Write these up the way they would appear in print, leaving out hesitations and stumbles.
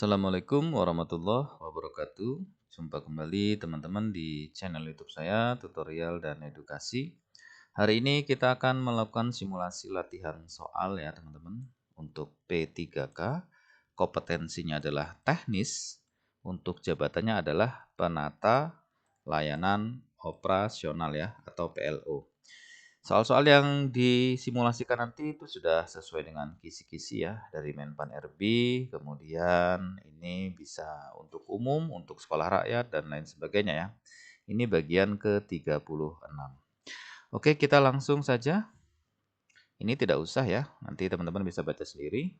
Assalamualaikum warahmatullahi wabarakatuh. Jumpa kembali teman-teman di channel YouTube saya, tutorial dan edukasi. Hari ini kita akan melakukan simulasi latihan soal ya teman-teman. Untuk P3K, kompetensinya adalah teknis. Untuk jabatannya adalah penata layanan operasional ya, atau PLO. Soal-soal yang disimulasikan nanti itu sudah sesuai dengan kisi-kisi ya dari Menpan RB, kemudian ini bisa untuk umum, untuk sekolah rakyat dan lain sebagainya ya. Ini bagian ke-36. Oke, kita langsung saja. Ini tidak usah ya, nanti teman-teman bisa baca sendiri.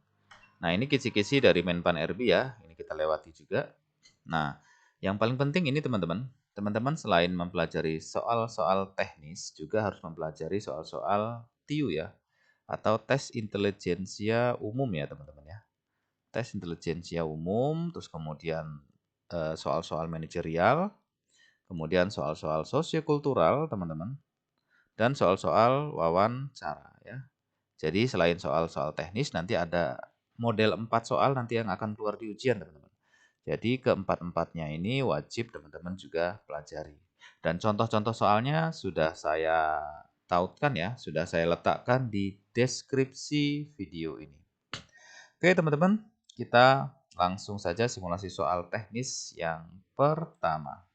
Nah, ini kisi-kisi dari Menpan RB ya, ini kita lewati juga. Nah, yang paling penting ini teman-teman, teman-teman selain mempelajari soal-soal teknis, juga harus mempelajari soal-soal TIU ya, atau tes intelijensia umum ya teman-teman ya. Tes intelijensia umum, terus kemudian soal-soal manajerial, kemudian soal-soal sosiokultural teman-teman, dan soal-soal wawancara ya. Jadi selain soal-soal teknis, nanti ada model 4 soal nanti yang akan keluar di ujian teman-teman. Jadi keempat-empatnya ini wajib teman-teman juga pelajari. Dan contoh-contoh soalnya sudah saya tautkan ya, sudah saya letakkan di deskripsi video ini. Oke teman-teman, kita langsung saja simulasi soal teknis yang pertama.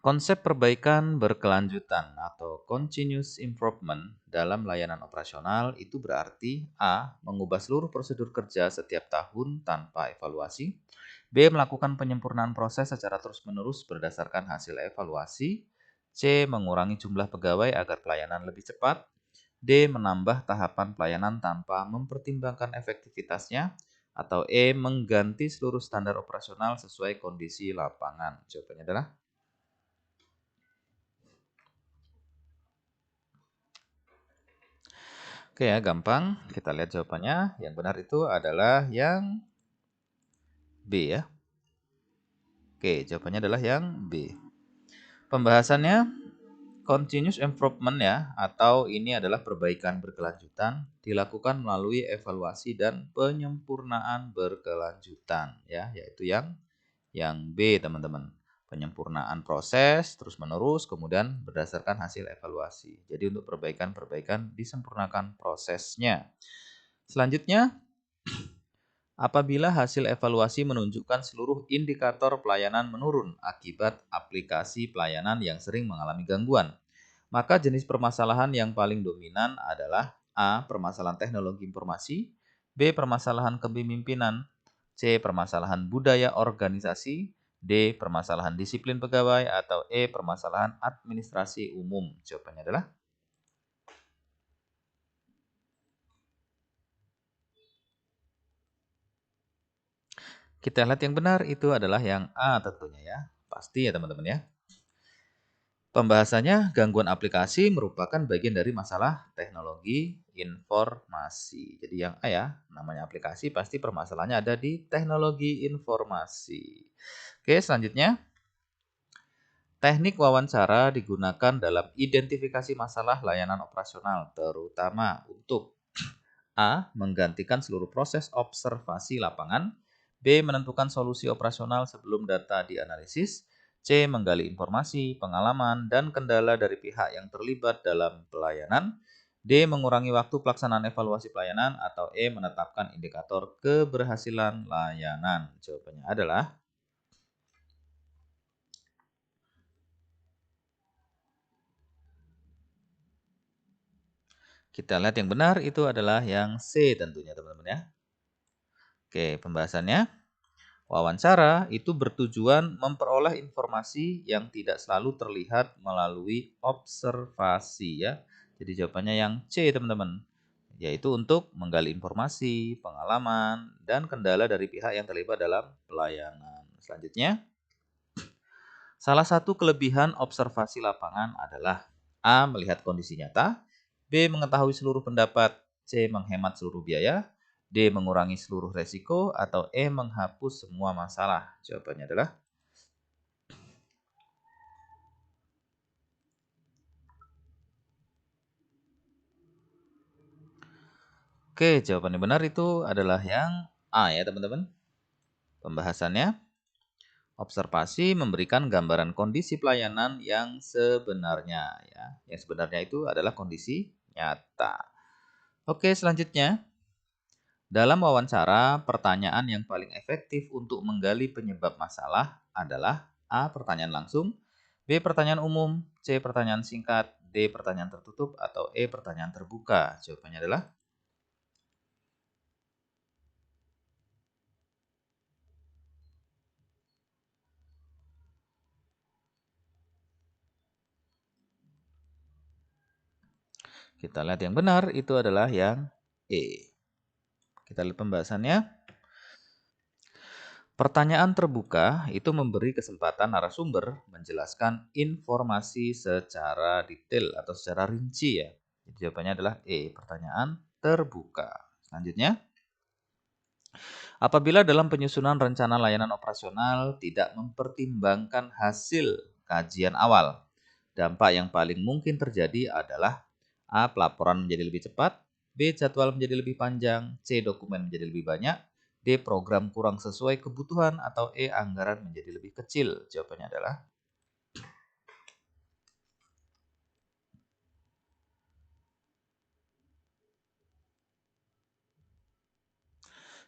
Konsep perbaikan berkelanjutan atau continuous improvement dalam layanan operasional itu berarti A. Mengubah seluruh prosedur kerja setiap tahun tanpa evaluasi. B. Melakukan penyempurnaan proses secara terus-menerus berdasarkan hasil evaluasi. C. Mengurangi jumlah pegawai agar pelayanan lebih cepat. D. Menambah tahapan pelayanan tanpa mempertimbangkan efektivitasnya. Atau E. Mengganti seluruh standar operasional sesuai kondisi lapangan. Jawabannya adalah oke ya, gampang. Kita lihat jawabannya. Yang benar itu adalah yang B ya. Oke, jawabannya adalah yang B. Pembahasannya continuous improvement ya, atau ini adalah perbaikan berkelanjutan dilakukan melalui evaluasi dan penyempurnaan berkelanjutan ya, yaitu yang B teman-teman. Penyempurnaan proses terus-menerus kemudian berdasarkan hasil evaluasi. Jadi untuk perbaikan-perbaikan disempurnakan prosesnya. Selanjutnya, apabila hasil evaluasi menunjukkan seluruh indikator pelayanan menurun akibat aplikasi pelayanan yang sering mengalami gangguan, maka jenis permasalahan yang paling dominan adalah A. Permasalahan teknologi informasi, B. Permasalahan kepemimpinan, C. Permasalahan budaya organisasi, D. Permasalahan disiplin pegawai, atau E. Permasalahan administrasi umum. Jawabannya adalah kita lihat yang benar itu adalah yang A tentunya ya. Pasti ya teman-teman ya. Pembahasannya, gangguan aplikasi merupakan bagian dari masalah teknologi informasi. Jadi yang A ya, namanya aplikasi pasti permasalahannya ada di teknologi informasi. Oke, selanjutnya. Teknik wawancara digunakan dalam identifikasi masalah layanan operasional, terutama untuk A. Menggantikan seluruh proses observasi lapangan. B. Menentukan solusi operasional sebelum data dianalisis. C. Menggali informasi, pengalaman, dan kendala dari pihak yang terlibat dalam pelayanan. D. Mengurangi waktu pelaksanaan evaluasi pelayanan. Atau E. Menetapkan indikator keberhasilan layanan. Jawabannya adalah kita lihat yang benar itu adalah yang C tentunya teman-teman ya. Oke, pembahasannya. Wawancara itu bertujuan memperoleh informasi yang tidak selalu terlihat melalui observasi ya. Jadi jawabannya yang C teman-teman. Yaitu untuk menggali informasi, pengalaman, dan kendala dari pihak yang terlibat dalam pelayanan. Selanjutnya, salah satu kelebihan observasi lapangan adalah A. Melihat kondisi nyata, B. Mengetahui seluruh pendapat, C. Menghemat seluruh biaya, D. Mengurangi seluruh resiko, atau E. Menghapus semua masalah. Jawabannya adalah Oke, Oke, jawaban yang benar itu adalah yang A ya teman-teman. Pembahasannya, observasi memberikan gambaran kondisi pelayanan yang sebenarnya ya. Yang sebenarnya itu adalah kondisi nyata. Oke, selanjutnya. Dalam wawancara, pertanyaan yang paling efektif untuk menggali penyebab masalah adalah A. Pertanyaan langsung, B. Pertanyaan umum, C. Pertanyaan singkat, D. Pertanyaan tertutup, atau E. Pertanyaan terbuka. Jawabannya adalah kita lihat yang benar itu adalah yang E. Kita lihat pembahasannya. Pertanyaan terbuka itu memberi kesempatan narasumber menjelaskan informasi secara detail atau secara rinci ya. Jadi jawabannya adalah E, pertanyaan terbuka. Selanjutnya, apabila dalam penyusunan rencana layanan operasional tidak mempertimbangkan hasil kajian awal, dampak yang paling mungkin terjadi adalah A. Pelaporan menjadi lebih cepat, B. Jadwal menjadi lebih panjang, C. Dokumen menjadi lebih banyak, D. Program kurang sesuai kebutuhan, atau E. Anggaran menjadi lebih kecil. Jawabannya adalah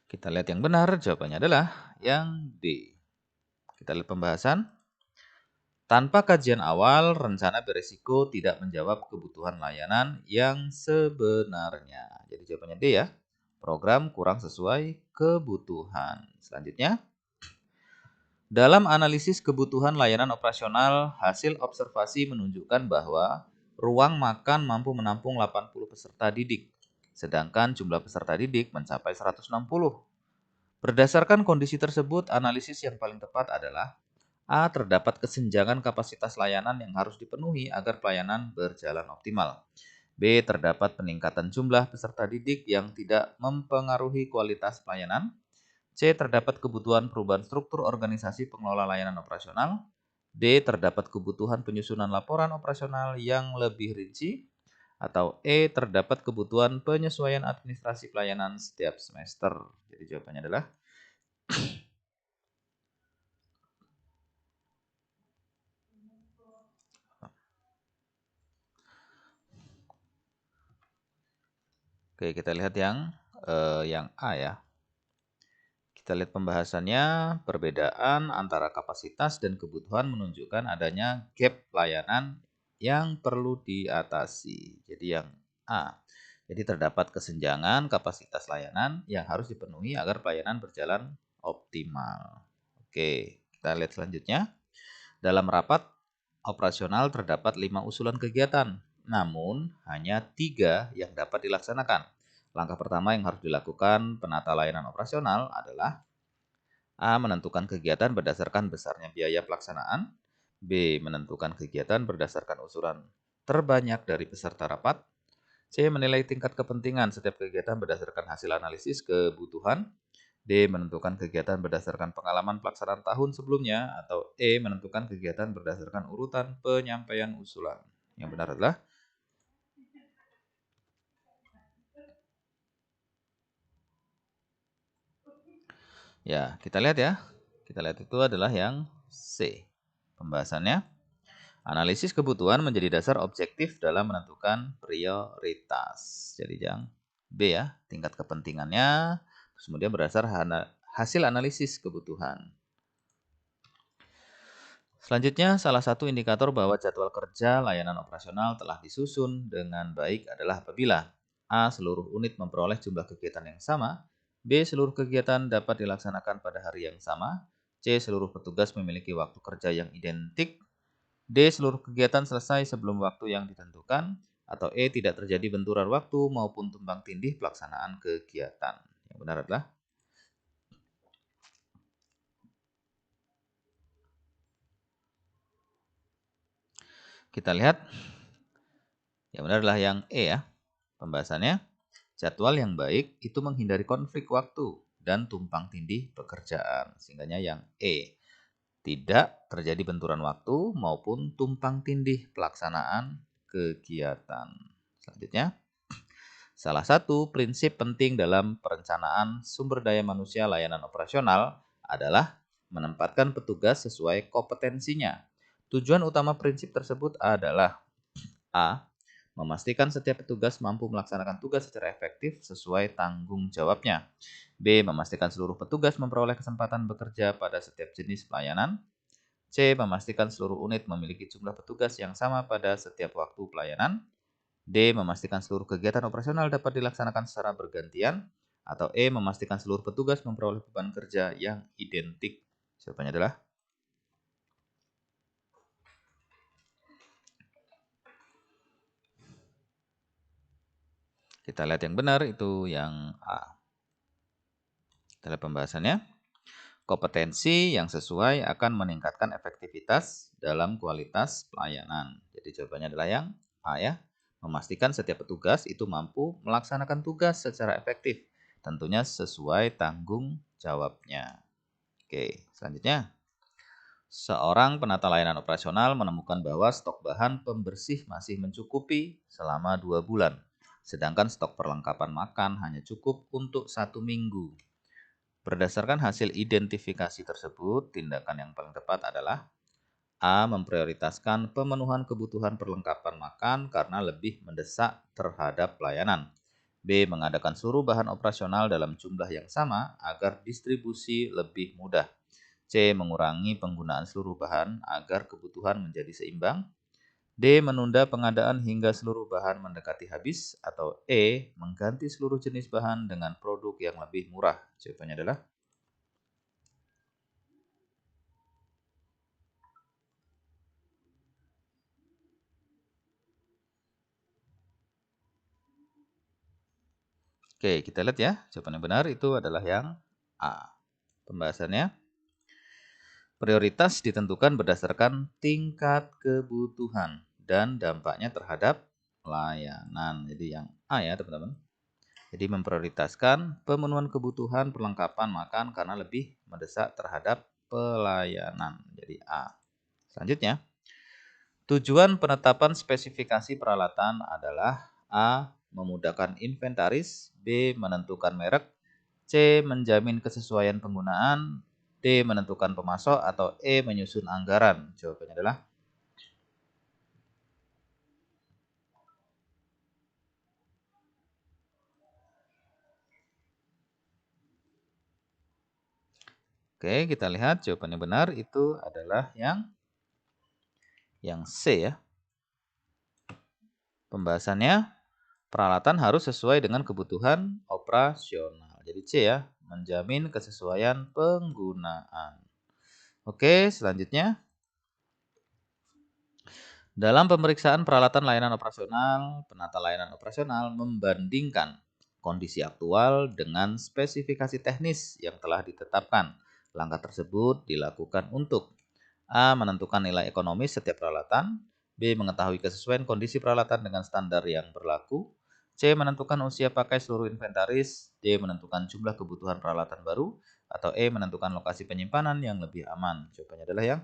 kita lihat yang benar, jawabannya adalah yang D. Kita lihat pembahasan. Tanpa kajian awal, rencana beresiko tidak menjawab kebutuhan layanan yang sebenarnya. Jadi jawabannya D ya. Program kurang sesuai kebutuhan. Selanjutnya, dalam analisis kebutuhan layanan operasional, hasil observasi menunjukkan bahwa ruang makan mampu menampung 80 peserta didik, sedangkan jumlah peserta didik mencapai 160. Berdasarkan kondisi tersebut, analisis yang paling tepat adalah A. Terdapat kesenjangan kapasitas layanan yang harus dipenuhi agar pelayanan berjalan optimal. B. Terdapat peningkatan jumlah peserta didik yang tidak mempengaruhi kualitas pelayanan. C. Terdapat kebutuhan perubahan struktur organisasi pengelola layanan operasional. D. Terdapat kebutuhan penyusunan laporan operasional yang lebih rinci. Atau E. Terdapat kebutuhan penyesuaian administrasi pelayanan setiap semester. Jadi jawabannya adalah Oke, kita lihat yang A ya. Kita lihat pembahasannya, perbedaan antara kapasitas dan kebutuhan menunjukkan adanya gap pelayanan yang perlu diatasi. Jadi yang A. Jadi terdapat kesenjangan kapasitas layanan yang harus dipenuhi agar pelayanan berjalan optimal. Oke, kita lihat selanjutnya. Dalam rapat operasional terdapat 5 usulan kegiatan, namun hanya 3 yang dapat dilaksanakan. Langkah pertama yang harus dilakukan penata layanan operasional adalah A. Menentukan kegiatan berdasarkan besarnya biaya pelaksanaan. B. Menentukan kegiatan berdasarkan usulan terbanyak dari peserta rapat. C. Menilai tingkat kepentingan setiap kegiatan berdasarkan hasil analisis kebutuhan. D. Menentukan kegiatan berdasarkan pengalaman pelaksanaan tahun sebelumnya. Atau E. Menentukan kegiatan berdasarkan urutan penyampaian usulan. Yang benar adalah ya, kita lihat ya. Kita lihat itu adalah yang C. Pembahasannya, analisis kebutuhan menjadi dasar objektif dalam menentukan prioritas. Jadi yang B ya, tingkat kepentingannya, terus kemudian berdasar hasil analisis kebutuhan. Selanjutnya, salah satu indikator bahwa jadwal kerja layanan operasional telah disusun dengan baik adalah apabila A. Seluruh unit memperoleh jumlah kegiatan yang sama, B. Seluruh kegiatan dapat dilaksanakan pada hari yang sama, C. Seluruh petugas memiliki waktu kerja yang identik, D. Seluruh kegiatan selesai sebelum waktu yang ditentukan, atau E. Tidak terjadi benturan waktu maupun tumpang tindih pelaksanaan kegiatan. Yang benar adalah kita lihat yang benar adalah yang E ya. Pembahasannya, jadwal yang baik itu menghindari konflik waktu dan tumpang tindih pekerjaan. Sehingganya yang E. Tidak terjadi benturan waktu maupun tumpang tindih pelaksanaan kegiatan. Selanjutnya, Salah satu prinsip penting dalam perencanaan sumber daya manusia layanan operasional adalah menempatkan petugas sesuai kompetensinya. Tujuan utama prinsip tersebut adalah A. Memastikan setiap petugas mampu melaksanakan tugas secara efektif sesuai tanggung jawabnya. B. Memastikan seluruh petugas memperoleh kesempatan bekerja pada setiap jenis pelayanan. C. Memastikan seluruh unit memiliki jumlah petugas yang sama pada setiap waktu pelayanan. D. Memastikan seluruh kegiatan operasional dapat dilaksanakan secara bergantian. Atau E. Memastikan seluruh petugas memperoleh beban kerja yang identik. Jawabannya adalah kita lihat yang benar itu yang A. Kita lihat pembahasannya. Kompetensi yang sesuai akan meningkatkan efektivitas dalam kualitas pelayanan. Jadi jawabannya adalah yang A ya. Memastikan setiap petugas itu mampu melaksanakan tugas secara efektif. Tentunya sesuai tanggung jawabnya. Oke, selanjutnya. Seorang penata layanan operasional menemukan bahwa stok bahan pembersih masih mencukupi selama 2 bulan. Sedangkan stok perlengkapan makan hanya cukup untuk 1 minggu. Berdasarkan hasil identifikasi tersebut, tindakan yang paling tepat adalah A. Memprioritaskan pemenuhan kebutuhan perlengkapan makan karena lebih mendesak terhadap pelayanan. B. Mengadakan seluruh bahan operasional dalam jumlah yang sama agar distribusi lebih mudah. C. Mengurangi penggunaan seluruh bahan agar kebutuhan menjadi seimbang. D. Menunda pengadaan hingga seluruh bahan mendekati habis. Atau E. Mengganti seluruh jenis bahan dengan produk yang lebih murah. Jawabannya adalah Oke, kita lihat ya. Jawaban yang benar itu adalah yang A. Pembahasannya, prioritas ditentukan berdasarkan tingkat kebutuhan dan dampaknya terhadap layanan. Jadi yang A ya, teman-teman. Jadi memprioritaskan pemenuhan kebutuhan perlengkapan makan karena lebih mendesak terhadap pelayanan. Jadi A. Selanjutnya, tujuan penetapan spesifikasi peralatan adalah A. Memudahkan inventaris, B. Menentukan merek, C. Menjamin kesesuaian penggunaan, D. Menentukan pemasok, atau E. Menyusun anggaran. Jawabannya adalah Oke, kita lihat jawaban yang benar itu adalah yang C ya. Pembahasannya, peralatan harus sesuai dengan kebutuhan operasional. Jadi C ya, menjamin kesesuaian penggunaan. Oke, selanjutnya. Dalam pemeriksaan peralatan layanan operasional, penata layanan operasional membandingkan kondisi aktual dengan spesifikasi teknis yang telah ditetapkan. Langkah tersebut dilakukan untuk A. Menentukan nilai ekonomis setiap peralatan, B. Mengetahui kesesuaian kondisi peralatan dengan standar yang berlaku, C. Menentukan usia pakai seluruh inventaris, D. Menentukan jumlah kebutuhan peralatan baru, atau E. Menentukan lokasi penyimpanan yang lebih aman. Jawabannya adalah yang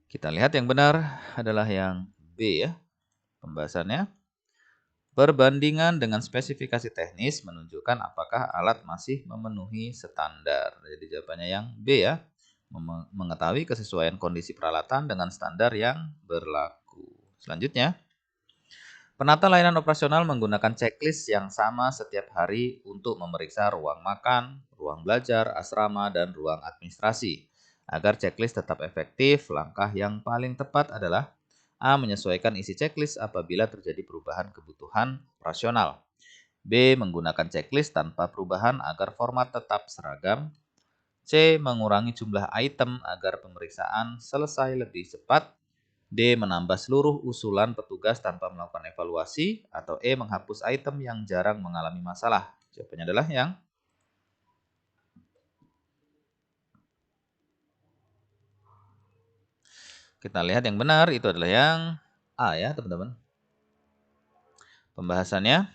kita lihat yang benar adalah yang B ya. Pembahasannya, perbandingan dengan spesifikasi teknis menunjukkan apakah alat masih memenuhi standar. Jadi jawabannya yang B ya. Mengetahui kesesuaian kondisi peralatan dengan standar yang berlaku. Selanjutnya, penata layanan operasional menggunakan checklist yang sama setiap hari untuk memeriksa ruang makan, ruang belajar, asrama, dan ruang administrasi. Agar checklist tetap efektif, langkah yang paling tepat adalah A. Menyesuaikan isi checklist apabila terjadi perubahan kebutuhan operasional. B. Menggunakan checklist tanpa perubahan agar format tetap seragam. C. Mengurangi jumlah item agar pemeriksaan selesai lebih cepat. D. Menambah seluruh usulan petugas tanpa melakukan evaluasi. Atau E. Menghapus item yang jarang mengalami masalah. Jawabannya adalah yang kita lihat yang benar itu adalah yang A ya teman-teman. Pembahasannya,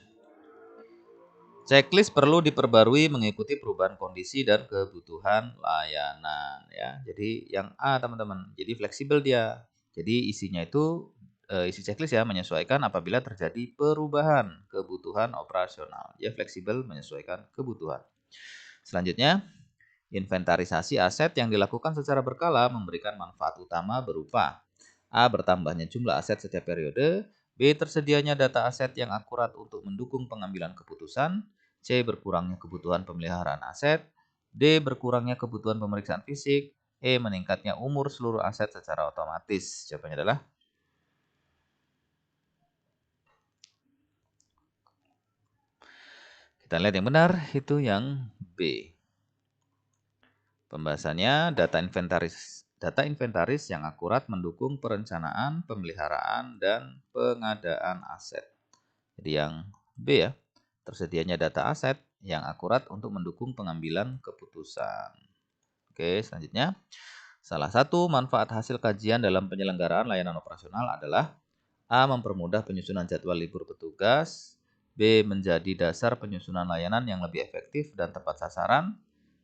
Checklist perlu diperbarui mengikuti perubahan kondisi dan kebutuhan layanan ya. Jadi yang A teman-teman, jadi fleksibel dia. Jadi isinya itu isi checklist ya menyesuaikan apabila terjadi perubahan kebutuhan operasional. Dia fleksibel menyesuaikan kebutuhan. Selanjutnya, inventarisasi aset yang dilakukan secara berkala memberikan manfaat utama berupa A. Bertambahnya jumlah aset setiap periode. B. Tersedianya data aset yang akurat untuk mendukung pengambilan keputusan. C. Berkurangnya kebutuhan pemeliharaan aset. D. Berkurangnya kebutuhan pemeriksaan fisik. E. Meningkatnya umur seluruh aset secara otomatis. Jawabannya adalah kita lihat yang benar itu yang B. Pembahasannya data inventaris yang akurat mendukung perencanaan, pemeliharaan, dan pengadaan aset. Jadi yang B ya, tersedianya data aset yang akurat untuk mendukung pengambilan keputusan. Oke, selanjutnya. Salah satu manfaat hasil kajian dalam penyelenggaraan layanan operasional adalah A. Mempermudah penyusunan jadwal libur petugas. B. Menjadi dasar penyusunan layanan yang lebih efektif dan tepat sasaran.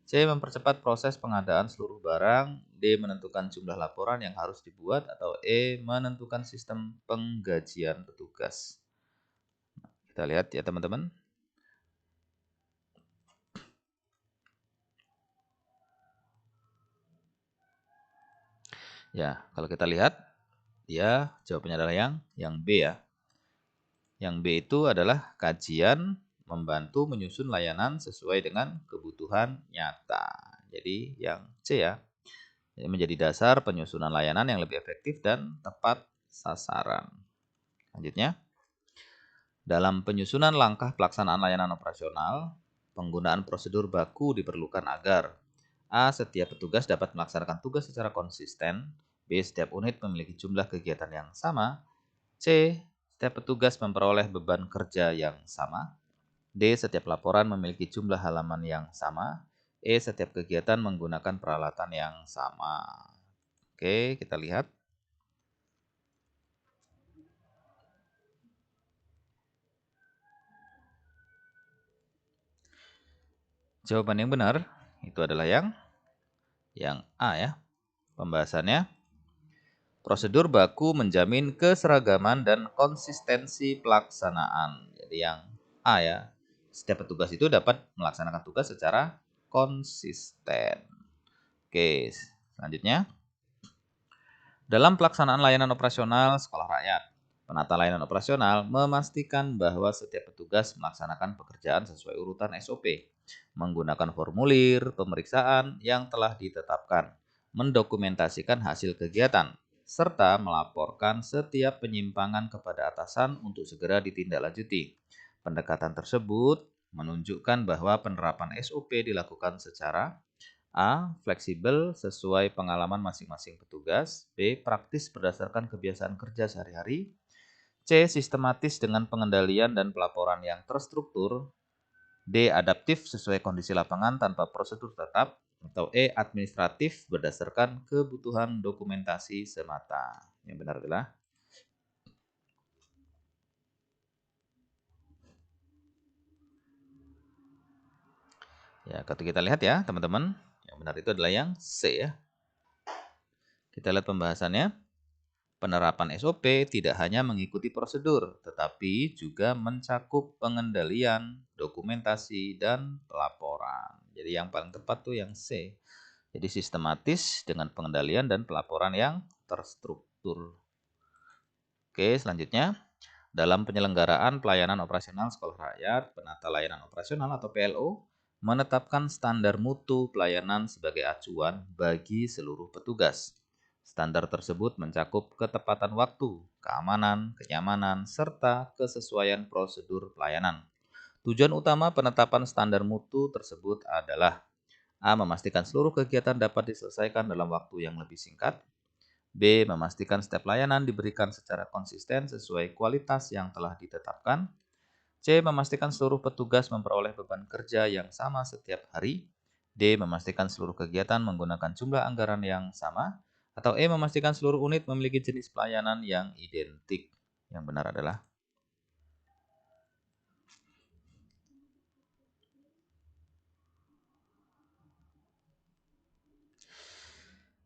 C. Mempercepat proses pengadaan seluruh barang. D. Menentukan jumlah laporan yang harus dibuat. Atau E. Menentukan sistem penggajian petugas. Kita lihat ya teman-teman. Ya, kalau kita lihat, dia jawabannya adalah yang B ya. Yang B itu adalah kajian membantu menyusun layanan sesuai dengan kebutuhan nyata. Jadi yang C ya, menjadi dasar penyusunan layanan yang lebih efektif dan tepat sasaran. Selanjutnya, dalam penyusunan langkah pelaksanaan layanan operasional, penggunaan prosedur baku diperlukan agar A. Setiap petugas dapat melaksanakan tugas secara konsisten. B. Setiap unit memiliki jumlah kegiatan yang sama. C. Setiap petugas memperoleh beban kerja yang sama. D. Setiap laporan memiliki jumlah halaman yang sama. E. Setiap kegiatan menggunakan peralatan yang sama. Oke, kita lihat. Jawaban yang benar itu adalah yang A ya. Pembahasannya, prosedur baku menjamin keseragaman dan konsistensi pelaksanaan. Jadi yang A ya, setiap petugas itu dapat melaksanakan tugas secara konsisten. Oke, selanjutnya. Dalam pelaksanaan layanan operasional sekolah rakyat, penata layanan operasional memastikan bahwa setiap petugas melaksanakan pekerjaan sesuai urutan SOP, menggunakan formulir pemeriksaan yang telah ditetapkan, mendokumentasikan hasil kegiatan, serta melaporkan setiap penyimpangan kepada atasan untuk segera ditindaklanjuti. Pendekatan tersebut menunjukkan bahwa penerapan SOP dilakukan secara A. Fleksibel sesuai pengalaman masing-masing petugas. B. Praktis berdasarkan kebiasaan kerja sehari-hari. C. Sistematis dengan pengendalian dan pelaporan yang terstruktur. D. Adaptif sesuai kondisi lapangan tanpa prosedur tetap. Atau E. Administratif berdasarkan kebutuhan dokumentasi semata. Yang benar adalah ya, kalau kita lihat ya teman-teman, yang benar itu adalah yang C ya. Kita lihat pembahasannya. Penerapan SOP tidak hanya mengikuti prosedur, tetapi juga mencakup pengendalian, dokumentasi, dan pelaporan. Jadi yang paling tepat tuh yang C. Jadi sistematis dengan pengendalian dan pelaporan yang terstruktur. Oke, selanjutnya. Dalam penyelenggaraan pelayanan operasional sekolah rakyat, penata layanan operasional atau PLO menetapkan standar mutu pelayanan sebagai acuan bagi seluruh petugas. Standar tersebut mencakup ketepatan waktu, keamanan, kenyamanan, serta kesesuaian prosedur pelayanan. Tujuan utama penetapan standar mutu tersebut adalah A. Memastikan seluruh kegiatan dapat diselesaikan dalam waktu yang lebih singkat. B. Memastikan setiap layanan diberikan secara konsisten sesuai kualitas yang telah ditetapkan. C. Memastikan seluruh petugas memperoleh beban kerja yang sama setiap hari. D. Memastikan seluruh kegiatan menggunakan jumlah anggaran yang sama. Atau E. Memastikan seluruh unit memiliki jenis pelayanan yang identik. Yang benar adalah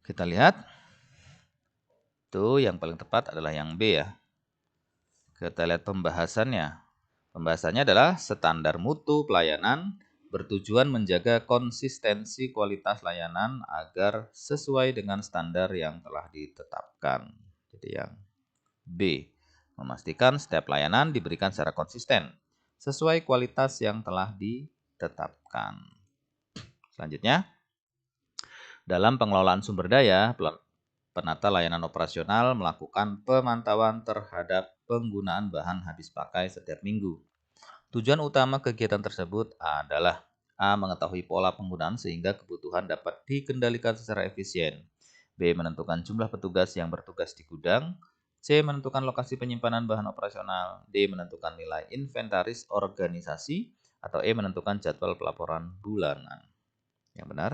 Kita lihat, tuh yang paling tepat adalah yang B ya. Kita lihat pembahasannya. Pembahasannya adalah standar mutu pelayanan bertujuan menjaga konsistensi kualitas layanan agar sesuai dengan standar yang telah ditetapkan. Jadi yang B, memastikan setiap layanan diberikan secara konsisten sesuai kualitas yang telah ditetapkan. Selanjutnya, dalam pengelolaan sumber daya, penata layanan operasional melakukan pemantauan terhadap penggunaan bahan habis pakai setiap minggu. Tujuan utama kegiatan tersebut adalah A. Mengetahui pola penggunaan sehingga kebutuhan dapat dikendalikan secara efisien. B. Menentukan jumlah petugas yang bertugas di gudang. C. Menentukan lokasi penyimpanan bahan operasional. D. Menentukan nilai inventaris organisasi. Atau E. Menentukan jadwal pelaporan bulanan. Yang benar?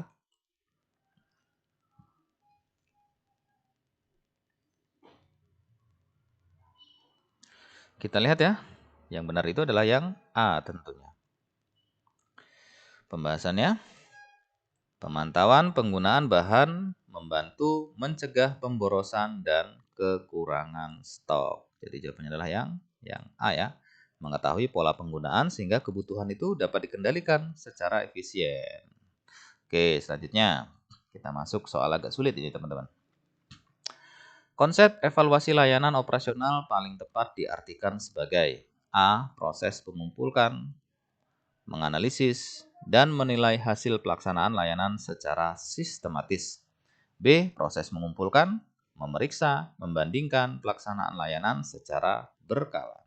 Kita lihat ya. Yang benar itu adalah yang A tentunya. Pembahasannya, pemantauan penggunaan bahan membantu mencegah pemborosan dan kekurangan stok. Jadi jawabannya adalah yang A ya. Mengetahui pola penggunaan sehingga kebutuhan itu dapat dikendalikan secara efisien. Oke, selanjutnya kita masuk soal agak sulit ini teman-teman. Konsep evaluasi layanan operasional paling tepat diartikan sebagai A. Proses mengumpulkan, menganalisis, dan menilai hasil pelaksanaan layanan secara sistematis. B. Proses mengumpulkan, memeriksa, membandingkan pelaksanaan layanan secara berkala.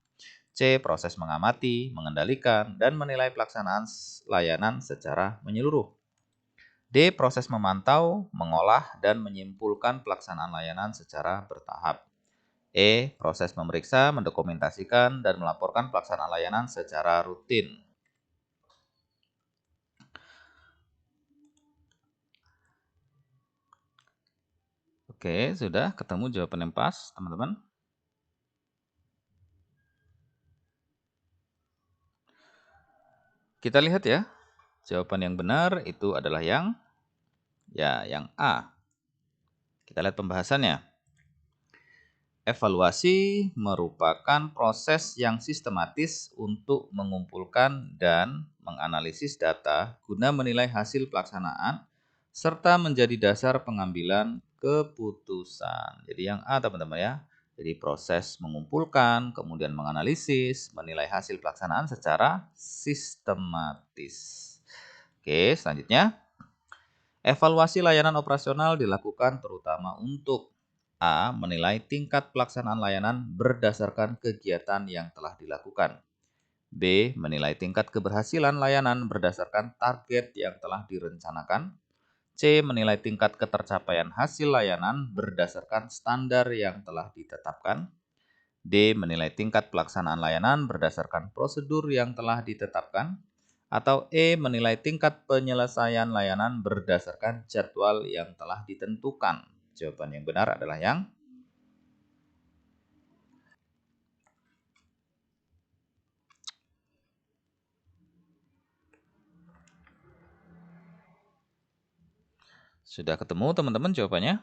C. Proses mengamati, mengendalikan, dan menilai pelaksanaan layanan secara menyeluruh. D. Proses memantau, mengolah, dan menyimpulkan pelaksanaan layanan secara bertahap. E. Proses memeriksa, mendokumentasikan, dan melaporkan pelaksanaan layanan secara rutin. Oke, sudah ketemu jawaban yang pas, teman-teman? Kita lihat ya. Jawaban yang benar itu adalah yang A. Kita lihat pembahasannya. Evaluasi merupakan proses yang sistematis untuk mengumpulkan dan menganalisis data guna menilai hasil pelaksanaan serta menjadi dasar pengambilan keputusan. Jadi yang A teman-teman ya. Jadi proses mengumpulkan, kemudian menganalisis, menilai hasil pelaksanaan secara sistematis. Oke, selanjutnya. Evaluasi layanan operasional dilakukan terutama untuk A. Menilai tingkat pelaksanaan layanan berdasarkan kegiatan yang telah dilakukan. B. Menilai tingkat keberhasilan layanan berdasarkan target yang telah direncanakan. C. Menilai tingkat ketercapaian hasil layanan berdasarkan standar yang telah ditetapkan. D. Menilai tingkat pelaksanaan layanan berdasarkan prosedur yang telah ditetapkan. Atau E. Menilai tingkat penyelesaian layanan berdasarkan jadwal yang telah ditentukan. Jawaban yang benar adalah yang sudah ketemu teman-teman jawabannya?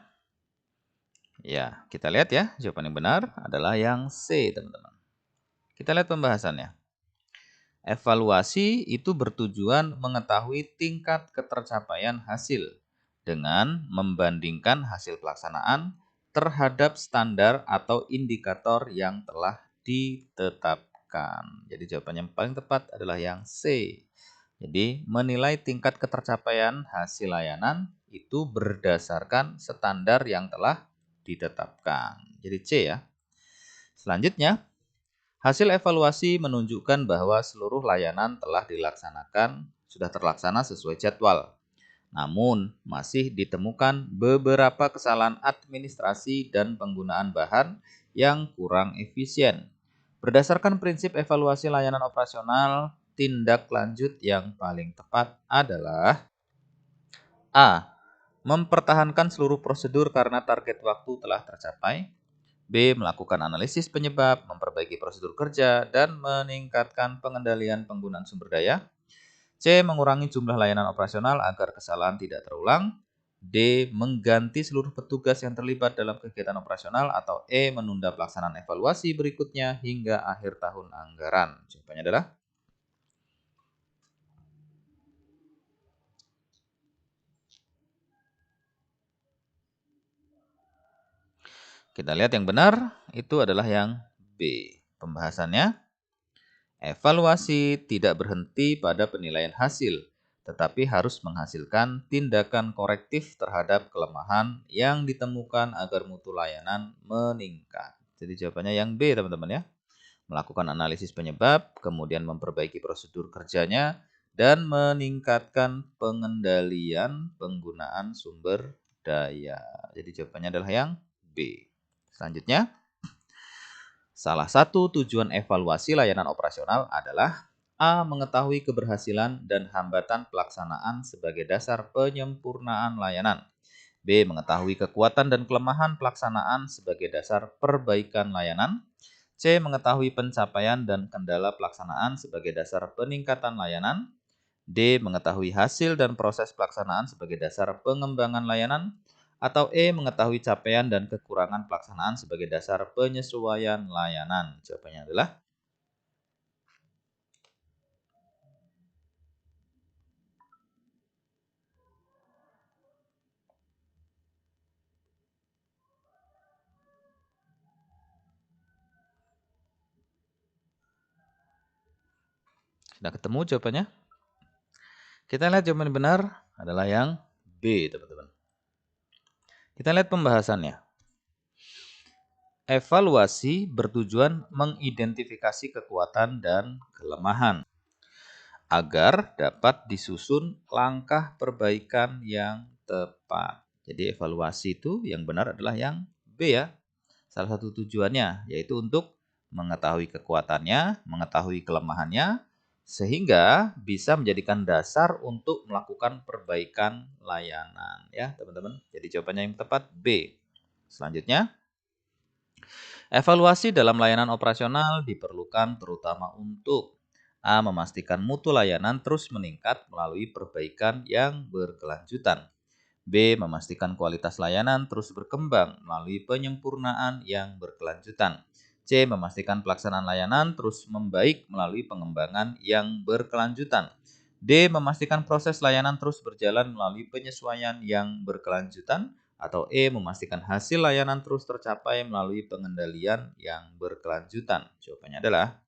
Ya, kita lihat ya. Jawaban yang benar adalah yang C, teman-teman. Kita lihat pembahasannya. Evaluasi itu bertujuan mengetahui tingkat ketercapaian hasil dengan membandingkan hasil pelaksanaan terhadap standar atau indikator yang telah ditetapkan. Jadi jawaban yang paling tepat adalah yang C. Jadi menilai tingkat ketercapaian hasil layanan itu berdasarkan standar yang telah ditetapkan. Jadi C ya. Selanjutnya, hasil evaluasi menunjukkan bahwa seluruh layanan sudah terlaksana sesuai jadwal. Namun, masih ditemukan beberapa kesalahan administrasi dan penggunaan bahan yang kurang efisien. Berdasarkan prinsip evaluasi layanan operasional, tindak lanjut yang paling tepat adalah A. Mempertahankan seluruh prosedur karena target waktu telah tercapai. B. Melakukan analisis penyebab, memperbaiki prosedur kerja, dan meningkatkan pengendalian penggunaan sumber daya. C. Mengurangi jumlah layanan operasional agar kesalahan tidak terulang. D. Mengganti seluruh petugas yang terlibat dalam kegiatan operasional, atau E. Menunda pelaksanaan evaluasi berikutnya hingga akhir tahun anggaran. Jawabannya adalah kita lihat yang benar itu adalah yang B. Pembahasannya, evaluasi tidak berhenti pada penilaian hasil, tetapi harus menghasilkan tindakan korektif terhadap kelemahan yang ditemukan agar mutu layanan meningkat. Jadi jawabannya yang B, teman-teman ya. Melakukan analisis penyebab, kemudian memperbaiki prosedur kerjanya, dan meningkatkan pengendalian penggunaan sumber daya. Jadi jawabannya adalah yang B. Selanjutnya, salah satu tujuan evaluasi layanan operasional adalah A. Mengetahui keberhasilan dan hambatan pelaksanaan sebagai dasar penyempurnaan layanan. B. Mengetahui kekuatan dan kelemahan pelaksanaan sebagai dasar perbaikan layanan. C. Mengetahui pencapaian dan kendala pelaksanaan sebagai dasar peningkatan layanan. D. Mengetahui hasil dan proses pelaksanaan sebagai dasar pengembangan layanan. Atau E. Mengetahui capaian dan kekurangan pelaksanaan sebagai dasar penyesuaian layanan. Jawabannya adalah sudah ketemu jawabannya? Kita lihat jawaban benar adalah yang B, teman-teman. Kita lihat pembahasannya. Evaluasi bertujuan mengidentifikasi kekuatan dan kelemahan agar dapat disusun langkah perbaikan yang tepat. Jadi evaluasi itu yang benar adalah yang B ya. Salah satu tujuannya yaitu untuk mengetahui kekuatannya, mengetahui kelemahannya, sehingga bisa menjadikan dasar untuk melakukan perbaikan layanan ya teman-teman. Jadi jawabannya yang tepat B. Selanjutnya, evaluasi dalam layanan operasional diperlukan terutama untuk A. Memastikan mutu layanan terus meningkat melalui perbaikan yang berkelanjutan. B. Memastikan kualitas layanan terus berkembang melalui penyempurnaan yang berkelanjutan. C. Memastikan pelaksanaan layanan terus membaik melalui pengembangan yang berkelanjutan. D. Memastikan proses layanan terus berjalan melalui penyesuaian yang berkelanjutan. Atau E. Memastikan hasil layanan terus tercapai melalui pengendalian yang berkelanjutan. Jawabannya adalah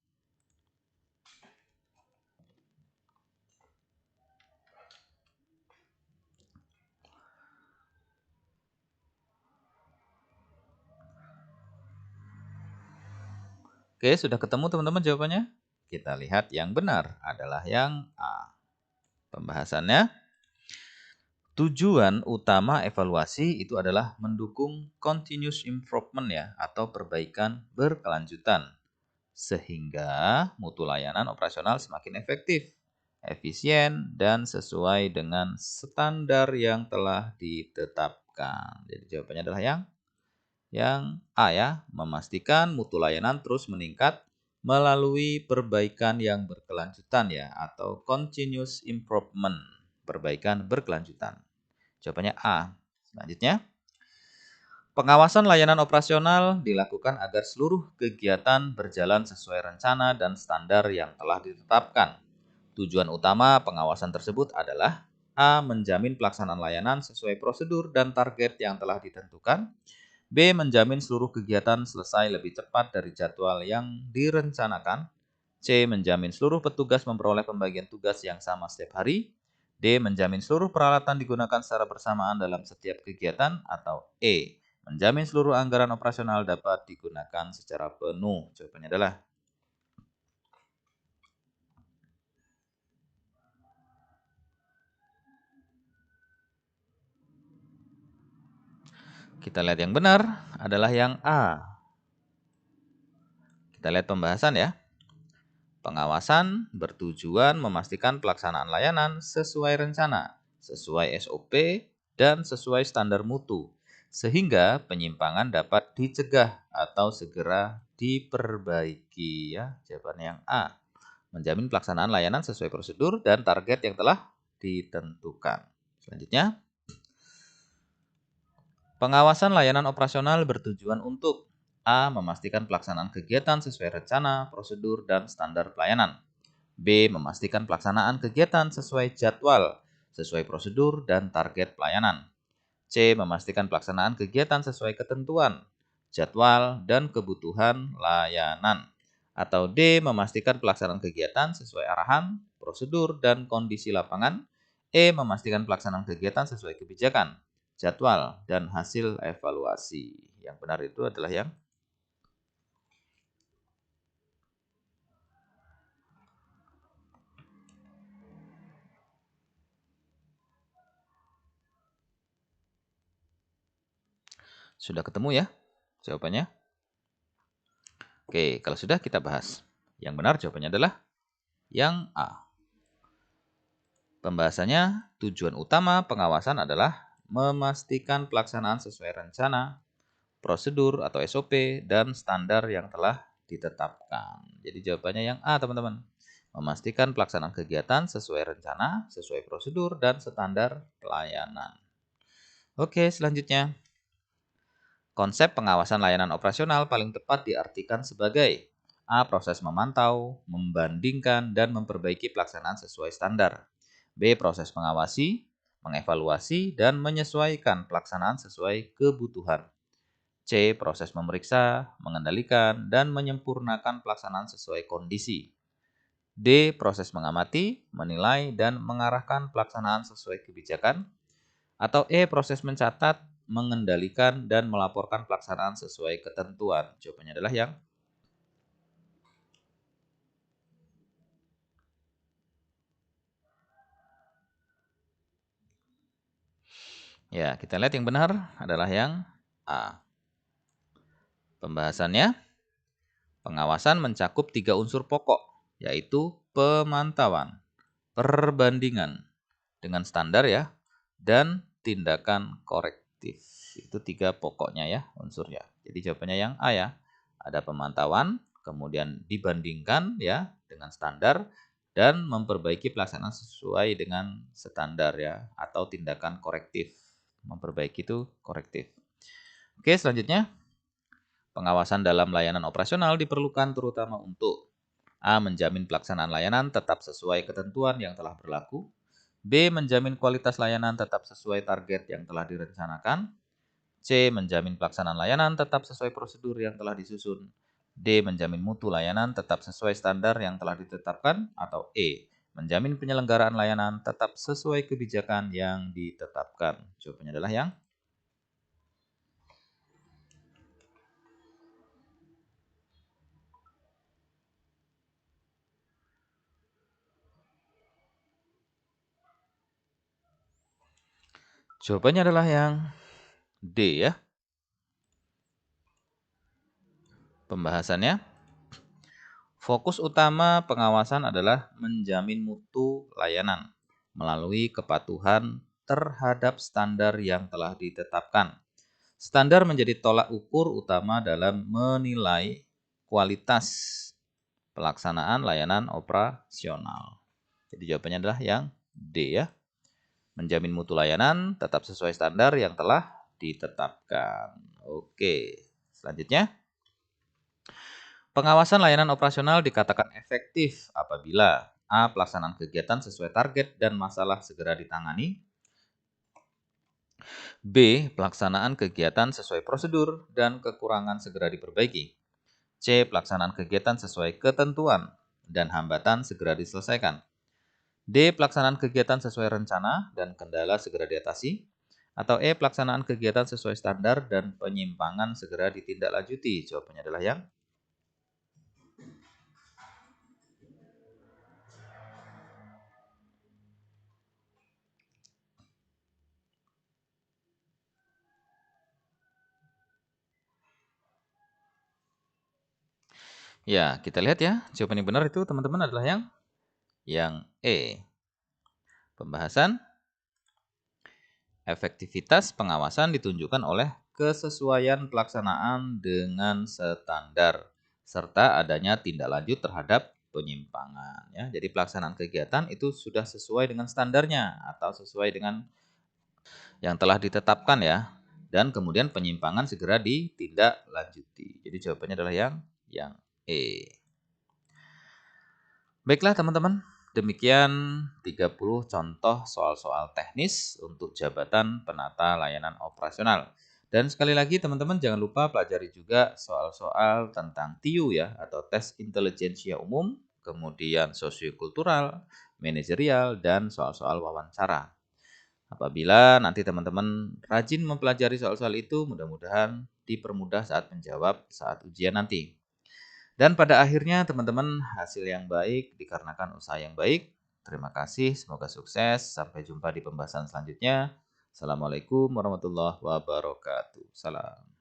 Oke, sudah ketemu teman-teman jawabannya? Kita lihat yang benar adalah yang A. Pembahasannya, tujuan utama evaluasi itu adalah mendukung continuous improvement ya, atau perbaikan berkelanjutan. Sehingga mutu layanan operasional semakin efektif, efisien, dan sesuai dengan standar yang telah ditetapkan. Jadi jawabannya adalah yang A ya, memastikan mutu layanan terus meningkat melalui perbaikan yang berkelanjutan ya, atau continuous improvement, perbaikan berkelanjutan. Jawabannya A. Selanjutnya, pengawasan layanan operasional dilakukan agar seluruh kegiatan berjalan sesuai rencana dan standar yang telah ditetapkan. Tujuan utama pengawasan tersebut adalah A. Menjamin pelaksanaan layanan sesuai prosedur dan target yang telah ditentukan. B. Menjamin seluruh kegiatan selesai lebih cepat dari jadwal yang direncanakan. C. Menjamin seluruh petugas memperoleh pembagian tugas yang sama setiap hari. D. Menjamin seluruh peralatan digunakan secara bersamaan dalam setiap kegiatan. Atau E. Menjamin seluruh anggaran operasional dapat digunakan secara penuh. Jawabannya adalah kita lihat yang benar adalah yang A. Kita lihat pembahasan ya. Pengawasan bertujuan memastikan pelaksanaan layanan sesuai rencana, sesuai SOP, dan sesuai standar mutu, sehingga penyimpangan dapat dicegah atau segera diperbaiki ya. Jawaban yang A. Menjamin pelaksanaan layanan sesuai prosedur dan target yang telah ditentukan. Selanjutnya, Pengawasan layanan operasional bertujuan untuk A. Memastikan pelaksanaan kegiatan sesuai rencana, prosedur, dan standar pelayanan. B. Memastikan pelaksanaan kegiatan sesuai jadwal, sesuai prosedur dan target pelayanan. C. Memastikan pelaksanaan kegiatan sesuai ketentuan, jadwal, dan kebutuhan layanan. Atau D. Memastikan pelaksanaan kegiatan sesuai arahan, prosedur, dan kondisi lapangan. E. Memastikan pelaksanaan kegiatan sesuai kebijakan, jadwal, dan hasil evaluasi. Yang benar itu adalah yang sudah ketemu ya jawabannya. Oke, kalau sudah kita bahas. Yang benar jawabannya adalah yang A. Pembahasannya, tujuan utama pengawasan adalah memastikan pelaksanaan sesuai rencana, prosedur atau SOP, dan standar yang telah ditetapkan. Jadi jawabannya yang A, teman-teman. Memastikan pelaksanaan kegiatan sesuai rencana, sesuai prosedur, dan standar pelayanan. Oke, selanjutnya. Konsep pengawasan layanan operasional paling tepat diartikan sebagai A. Proses memantau, membandingkan, dan memperbaiki pelaksanaan sesuai standar. B. Proses mengawasi, mengevaluasi, dan menyesuaikan pelaksanaan sesuai kebutuhan. C. Proses memeriksa, mengendalikan, dan menyempurnakan pelaksanaan sesuai kondisi. D. Proses mengamati, menilai, dan mengarahkan pelaksanaan sesuai kebijakan. Atau E. Proses mencatat, mengendalikan, dan melaporkan pelaksanaan sesuai ketentuan. Jawabannya adalah yang ya, kita lihat yang benar adalah yang A. Pembahasannya, pengawasan mencakup 3 unsur pokok, yaitu pemantauan, perbandingan dengan standar ya, dan tindakan korektif. Itu 3 pokoknya ya unsurnya. Jadi jawabannya yang A ya. Ada pemantauan, kemudian dibandingkan ya dengan standar, dan memperbaiki pelaksanaan sesuai dengan standar ya, atau tindakan korektif. Memperbaiki itu korektif. Oke, selanjutnya. Pengawasan dalam layanan operasional diperlukan terutama untuk A. Menjamin pelaksanaan layanan tetap sesuai ketentuan yang telah berlaku. B. Menjamin kualitas layanan tetap sesuai target yang telah direncanakan. C. Menjamin pelaksanaan layanan tetap sesuai prosedur yang telah disusun. D. Menjamin mutu layanan tetap sesuai standar yang telah ditetapkan. Atau E. Menjamin penyelenggaraan layanan tetap sesuai kebijakan yang ditetapkan. Jawabannya adalah yang jawabannya adalah yang D ya. Pembahasannya, fokus utama pengawasan adalah menjamin mutu layanan melalui kepatuhan terhadap standar yang telah ditetapkan. Standar menjadi tolak ukur utama dalam menilai kualitas pelaksanaan layanan operasional. Jadi jawabannya adalah yang D ya. Menjamin mutu layanan tetap sesuai standar yang telah ditetapkan. Oke, selanjutnya. Pengawasan layanan operasional dikatakan efektif apabila A. Pelaksanaan kegiatan sesuai target dan masalah segera ditangani. B. Pelaksanaan kegiatan sesuai prosedur dan kekurangan segera diperbaiki. C. Pelaksanaan kegiatan sesuai ketentuan dan hambatan segera diselesaikan. D. Pelaksanaan kegiatan sesuai rencana dan kendala segera diatasi. Atau E. Pelaksanaan kegiatan sesuai standar dan penyimpangan segera ditindaklanjuti. Jawabannya adalah yang ya, kita lihat ya. Jawaban yang benar itu teman-teman adalah yang E. Pembahasan, efektivitas pengawasan ditunjukkan oleh kesesuaian pelaksanaan dengan standar serta adanya tindak lanjut terhadap penyimpangan ya. Jadi pelaksanaan kegiatan itu sudah sesuai dengan standarnya atau sesuai dengan yang telah ditetapkan ya. dan kemudian penyimpangan segera ditindaklanjuti. Jadi jawabannya adalah yang E. Baiklah teman-teman, demikian 30 contoh soal-soal teknis untuk jabatan penata layanan operasional. Dan sekali lagi teman-teman jangan lupa pelajari juga soal-soal tentang TIU ya, atau tes intelijensia umum, kemudian sosiokultural, manajerial, dan soal-soal wawancara. Apabila nanti teman-teman rajin mempelajari soal-soal itu, mudah-mudahan dipermudah saat menjawab saat ujian nanti. Dan pada akhirnya teman-teman hasil yang baik dikarenakan usaha yang baik. Terima kasih, semoga sukses. Sampai jumpa di pembahasan selanjutnya. Assalamualaikum warahmatullahi wabarakatuh. Salam.